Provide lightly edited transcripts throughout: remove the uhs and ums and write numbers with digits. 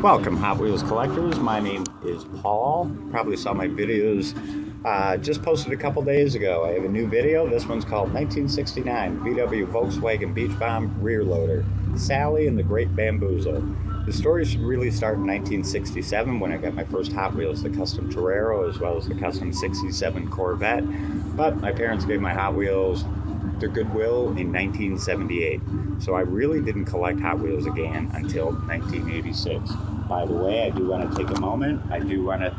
Welcome, Hot Wheels collectors. My name is Paul. Probably saw my videos just posted a couple days ago. I have a new video. This one's called 1969 VW Volkswagen Beach Bomb Rear Loader, Sally and the Great Bamboozle. The story should really start in 1967 when I got my first Hot Wheels, the custom Torero, as well as the custom 67 Corvette. But my parents gave my Hot Wheels their goodwill in 1978. So I really didn't collect Hot Wheels again until 1986. By the way, I do want to take a moment. I do want to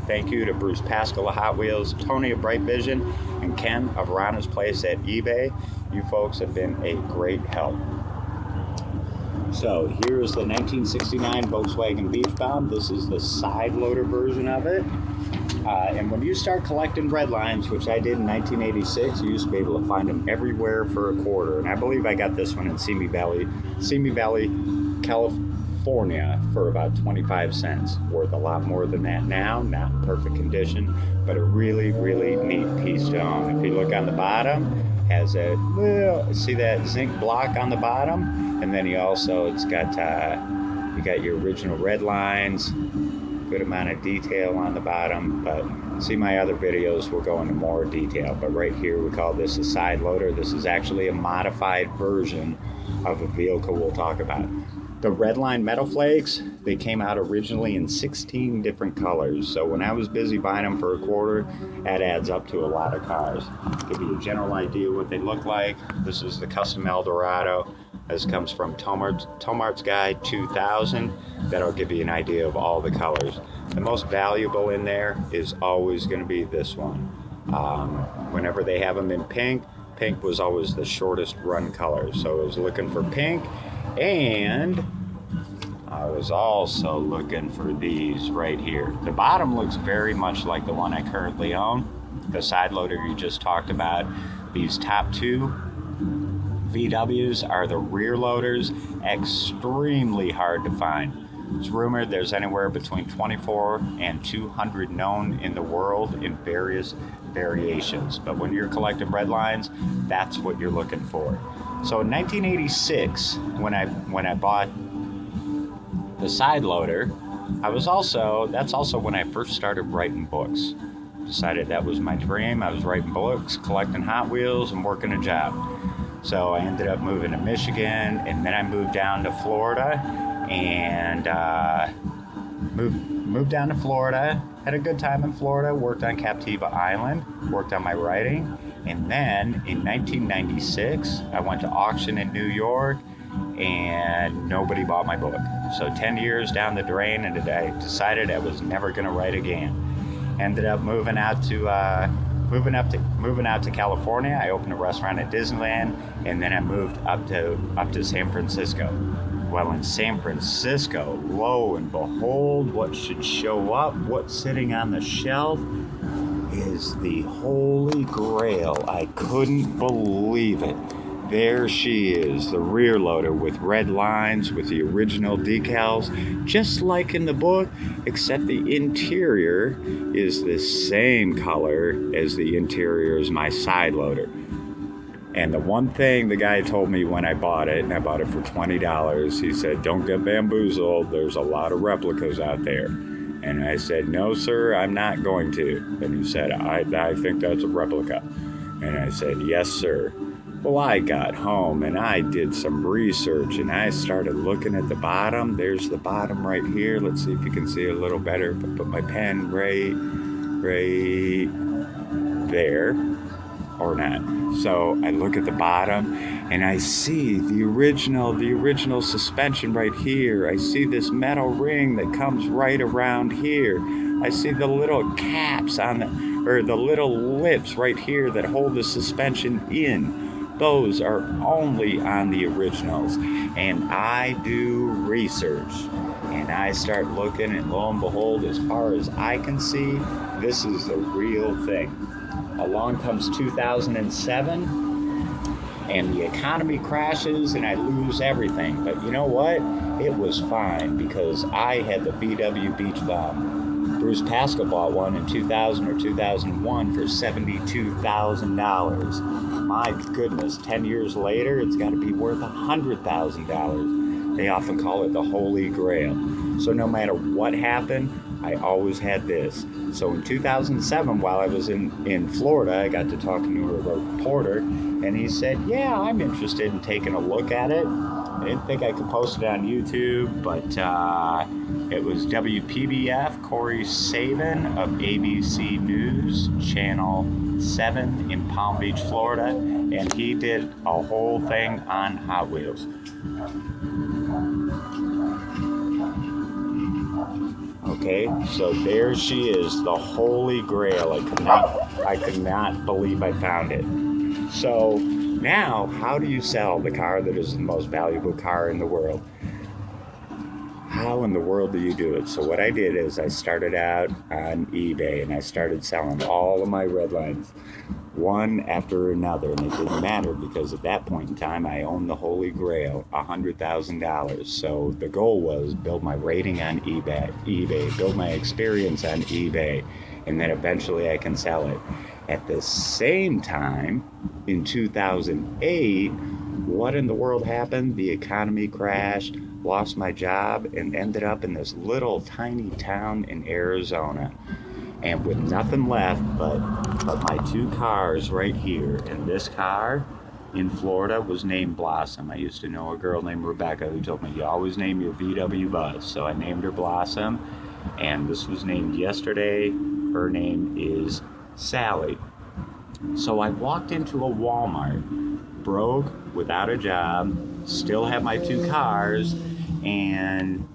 thank you to Bruce Pascal of Hot Wheels, Tony of Bright Vision, and Ken of Rana's Place at eBay. You folks have been a great help. So here's the 1969 Volkswagen Beach Bomb. This is the side loader version of it. And when you start collecting red lines, which I did in 1986, you used to be able to find them everywhere for a quarter. And I believe I got this one in Simi Valley, California for about 25 cents. Worth a lot more than that now. Not in perfect condition, but a really, really neat piece to own. If you look on the bottom, has a, see that zinc block on the bottom? And then it's got, you got your original red lines. Good amount of detail on the bottom, but see my other videos will go into more detail. But right here we call this a side loader. This is actually a modified version of a vehicle we'll talk about. The red line metal flakes, they came out originally in 16 different colors. So when I was busy buying them for a quarter, that adds up to a lot of cars. Give you a general idea what they look like. This is the custom Eldorado. This comes from Tomart's Guide 2000. That'll give you an idea of all the colors. The most valuable in there is always going to be this one. Whenever they have them in pink, pink was always the shortest run color. So I was looking for pink, and I was also looking for these right here. The bottom looks very much like the one I currently own, the side loader you just talked about. These top two VWs are the rear loaders, extremely hard to find. It's rumored there's anywhere between 24 and 200 known in the world in various variations. But when you're collecting red lines, that's what you're looking for. So in 1986, when I bought the side loader, that's also when I first started writing books. Decided that was my dream. I was writing books, collecting Hot Wheels, and working a job. So I ended up moving to Michigan, and then I moved down to Florida, and moved down to Florida. Had a good time in Florida. Worked on Captiva Island. Worked on my writing, and then in 1996, I went to auction in New York, and nobody bought my book. So 10 years down the drain, and I decided I was never going to write again. Ended up moving out to California. I opened a restaurant at Disneyland, and then I moved up to San Francisco. Well, in San Francisco, lo and behold, what should show up, what's sitting on the shelf, is the Holy Grail. I couldn't believe it. There she is, the rear loader with red lines, with the original decals, just like in the book, except the interior is the same color as the interior as my side loader. And the one thing the guy told me when I bought it, and I bought it for $20, he said, "Don't get bamboozled, there's a lot of replicas out there." And I said, "No, sir, I'm not going to." And he said, I think that's a replica. And I said, "Yes, sir." Well, I got home and I did some research, and I started looking at the bottom. There's the bottom right here. Let's see if you can see it a little better. If I put my pen right there, or not. So I look at the bottom and I see the original suspension right here. I see this metal ring that comes right around here. I see the little caps the little lips right here that hold the suspension in. Those are only on the originals. And I do research, and I start looking, and lo and behold, as far as I can see, this is the real thing. Along comes 2007, and the economy crashes, and I lose everything. But you know what? It was fine, because I had the VW Beach Bomb. Bruce Pascal bought one in 2000 or 2001 for $72,000. My goodness, 10 years later, it's got to be worth $100,000. They often call it the Holy Grail. So no matter what happened, I always had this. So in 2007, while I was in Florida, I got to talking to a reporter, and he said, yeah, I'm interested in taking a look at it. I didn't think I could post it on YouTube, but it was WPBF, Corey Sabin of ABC News, Channel 7 in Palm Beach, Florida, and he did a whole thing on Hot Wheels. Okay, so there she is, the Holy Grail. I could not believe I found it. So now, how do you sell the car that is the most valuable car in the world? How in the world do you do it? So what I did is I started out on eBay and I started selling all of my red lines, one after another, and it didn't matter because at that point in time I owned the Holy Grail, $100,000. So the goal was build my rating on eBay, build my experience on eBay, and then eventually I can sell it. At the same time, in 2008, what in the world happened? The economy crashed, lost my job, and ended up in this little tiny town in Arizona. And with nothing left but my two cars right here. And this car in Florida was named Blossom. I used to know a girl named Rebecca who told me, you always name your VW bus. So I named her Blossom, and this was named yesterday. Her name is Sally. So I walked into a Walmart, broke, without a job, still have my two cars, and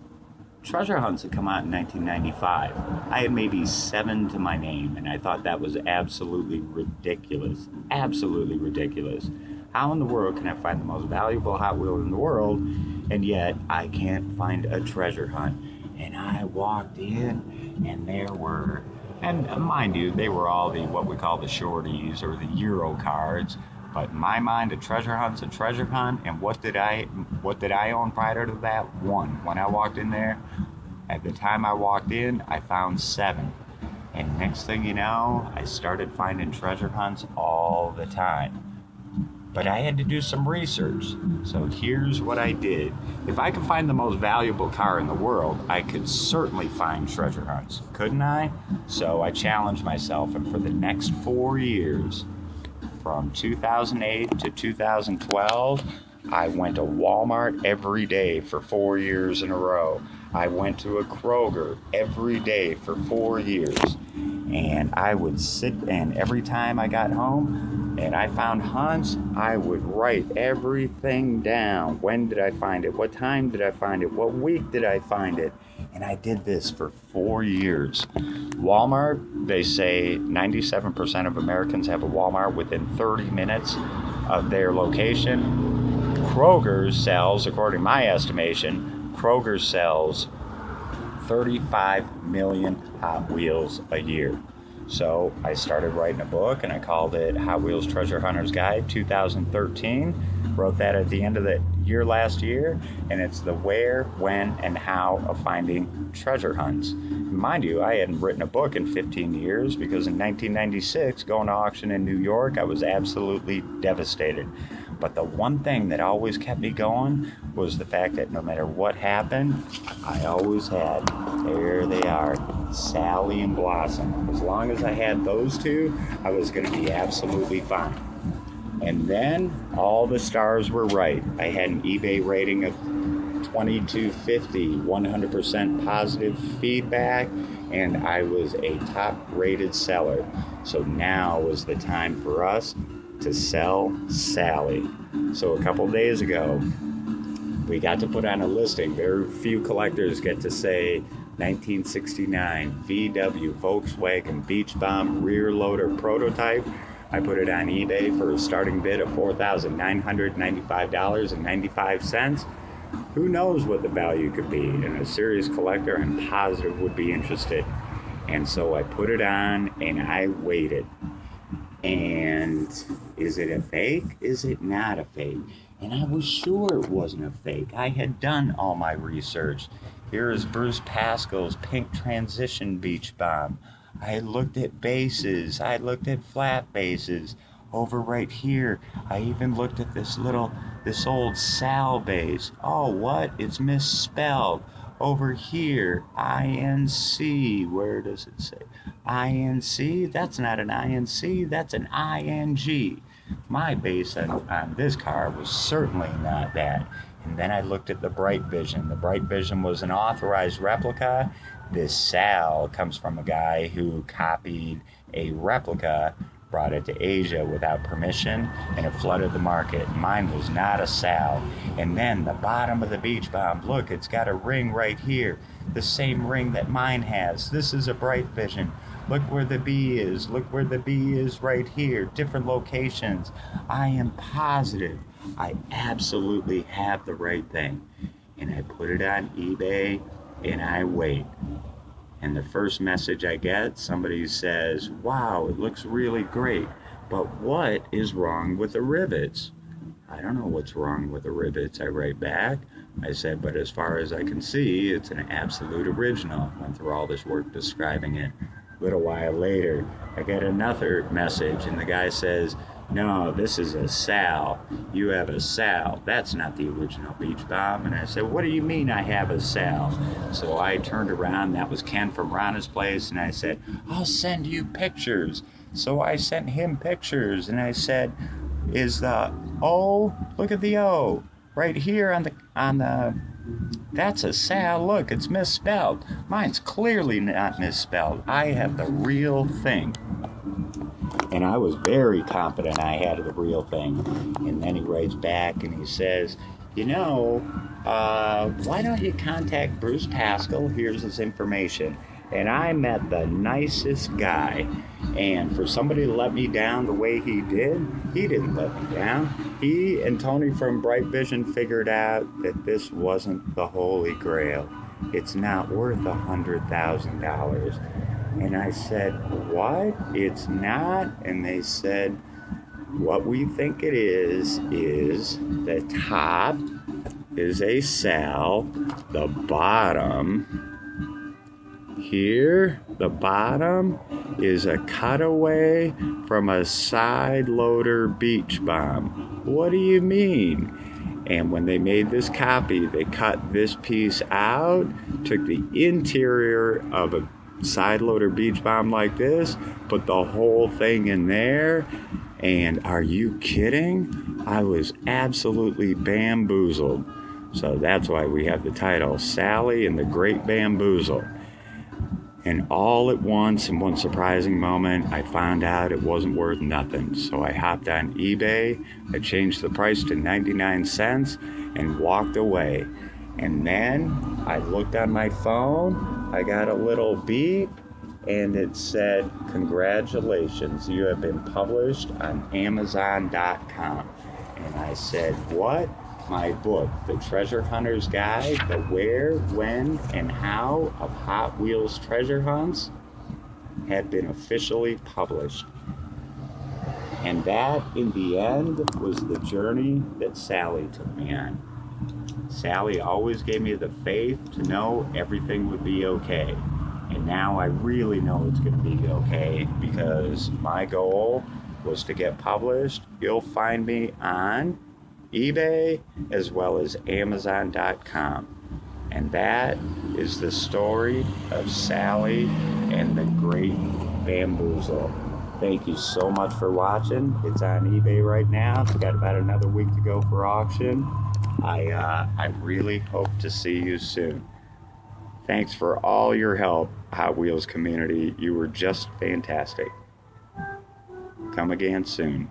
treasure hunts had come out in 1995. I had maybe 7 to my name, and I thought that was absolutely ridiculous. Absolutely ridiculous. How in the world can I find the most valuable Hot Wheel in the world, and yet I can't find a treasure hunt? And I walked in, and there were, and mind you, they were all the what we call the shorties or the Euro cards. But in my mind, a treasure hunt's a treasure hunt. And what did I own prior to that? 1. When I walked in there, at the time I walked in, I found 7. And next thing you know, I started finding treasure hunts all the time. But I had to do some research. So here's what I did. If I could find the most valuable car in the world, I could certainly find treasure hunts, couldn't I? So I challenged myself, and for the next 4 years, from 2008 to 2012, I went to Walmart every day for 4 years in a row. I went to a Kroger every day for 4 years. And I would sit, and every time I got home and I found hunts, I would write everything down. When did I find it? What time did I find it? What week did I find it? And I did this for 4 years. Walmart, they say 97% of Americans have a Walmart within 30 minutes of their location. Kroger sells, according to my estimation, Kroger sells 35 million Hot Wheels a year. So I started writing a book, and I called it Hot Wheels Treasure Hunter's Guide 2013. Wrote that at the end of the year last year, and it's the where, when, and how of finding treasure hunts. Mind you, I hadn't written a book in 15 years because in 1996, going to auction in New York, I was absolutely devastated. But the one thing that always kept me going was the fact that no matter what happened, I always had, there they are, Sally and Blossom. As long as I had those two, I was going to be absolutely fine. And then all the stars were right. I had an eBay rating of 2250, 100% positive feedback, and I was a top-rated seller. So now was the time for us to sell Sally. So a couple days ago, we got to put on a listing. Very few collectors get to say 1969 VW Volkswagen Beach Bomb rear loader prototype. I put it on eBay for a starting bid of $4,995.95. Who knows what the value could be? And a serious collector, I'm positive, would be interested. And so I put it on and I waited. And is it a fake? Is it not a fake? And I was sure it wasn't a fake. I had done all my research. Here is Bruce Pascal's pink transition beach bomb. I had looked at bases. I had looked at flat bases. Over right here, I even looked at this old Sal base. Oh, what? It's misspelled. over here, INC. Where does it say? INC? That's not an INC, that's an ING. My base on this car was certainly not that. And then I looked at the Bright Vision. The Bright Vision was an authorized replica. This Sal comes from a guy who copied a replica, brought it to Asia without permission, and it flooded the market. Mine was not a Sal. And then the bottom of the Beach Bomb, look, it's got a ring right here, the same ring that mine has. This is a Bright Vision. Look where the B is. Look where the B is right here. Different locations. I am positive I absolutely have the right thing. And I put it on eBay and I wait. And the first message I get, somebody says, wow, it looks really great, but what is wrong with the rivets? I don't know what's wrong with the rivets, I write back. I said, but as far as I can see, it's an absolute original. Went through all this work describing it. A little while later, I get another message, and the guy says, no, this is a Sal. You have a Sal. That's not the original Beach Bomb. And I said, what do you mean I have a Sal? So I turned around. That was Ken from Rana's place. And I said, I'll send you pictures. So I sent him pictures. And I said, is the O? Look at the O. Right here on the that's a Sal. Look, it's misspelled. Mine's clearly not misspelled. I have the real thing. And I was very confident I had the real thing. And then he writes back and he says, you know, why don't you contact Bruce Pascal? Here's his information. And I met the nicest guy. And for somebody to let me down the way he didn't let me down. He and Tony from Bright Vision figured out that this wasn't the Holy Grail. It's not worth $100,000. And I said, what? It's not? And they said, what we think it is the top is a Sal, the bottom here, the bottom is a cutaway from a side loader beach bomb. What do you mean? And when they made this copy, they cut this piece out, took the interior of a side loader beach bomb like this, put the whole thing in there, and are you kidding? I was absolutely bamboozled. So that's why we have the title, Sally and the Great Bamboozle. And all at once, in one surprising moment, I found out it wasn't worth nothing. So I hopped on eBay, I changed the price to 99 cents, and walked away. And then I looked on my phone, I got a little beep, and it said, congratulations, you have been published on Amazon.com. And I said, what? My book, The Treasure Hunter's Guide, the where, when, and how of Hot Wheels treasure hunts, had been officially published. And that, in the end, was the journey that Sally took me on. Sally always gave me the faith to know everything would be okay. And now I really know it's going to be okay, because my goal was to get published. You'll find me on eBay as well as Amazon.com. And that is the story of Sally and the Great Bamboozle. Thank you so much for watching. It's on eBay right now. It's got about another week to go for auction. I really hope to see you soon. Thanks for all your help, Hot Wheels community. You were just fantastic. Come again soon.